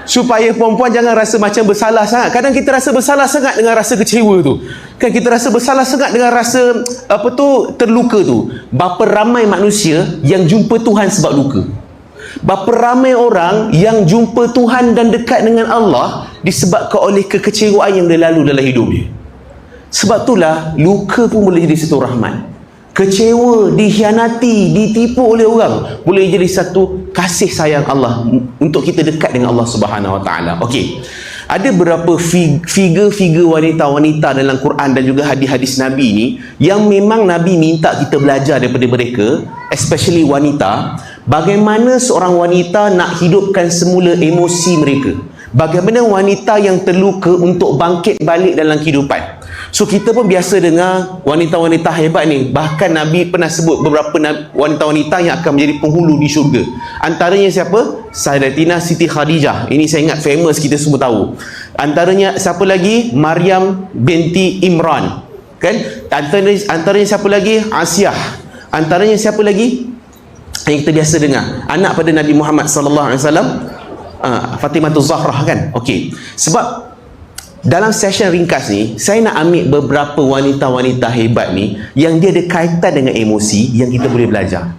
supaya perempuan jangan rasa macam bersalah sangat. Kadang kita rasa bersalah sangat dengan rasa kecewa tu. Kan kita rasa bersalah sangat dengan rasa terluka tu. Berapa ramai manusia yang jumpa Tuhan sebab luka. Berapa ramai orang yang jumpa Tuhan dan dekat dengan Allah disebabkan oleh kekecewaan yang dia lalu dalam hidup dia. Sebab itulah luka pun boleh jadi satu rahmat. Kecewa, dikhianati, ditipu oleh orang boleh jadi satu kasih sayang Allah untuk kita dekat dengan Allah Subhanahu Wa Taala. Okey. Ada beberapa figure wanita-wanita dalam Quran dan juga hadis-hadis Nabi ni yang memang Nabi minta kita belajar daripada mereka, especially wanita, bagaimana seorang wanita nak hidupkan semula emosi mereka. Bagaimana wanita yang terluka untuk bangkit balik dalam kehidupan. So kita pun biasa dengar wanita-wanita hebat ni. Bahkan Nabi pernah sebut beberapa wanita-wanita yang akan menjadi penghulu di syurga. Antaranya siapa? Sayyidatina Siti Khadijah. Ini saya ingat famous, kita semua tahu. Antaranya siapa lagi? Maryam binti Imran. Kan? Antaranya siapa lagi? Asiyah. Antaranya siapa lagi? Yang kita biasa dengar. Anak pada Nabi Muhammad sallallahu alaihi wasallam, Fatimah Zahra kan. Okey. Sebab dalam session ringkas ni, saya nak ambil beberapa wanita-wanita hebat ni yang dia ada kaitan dengan emosi yang kita boleh belajar.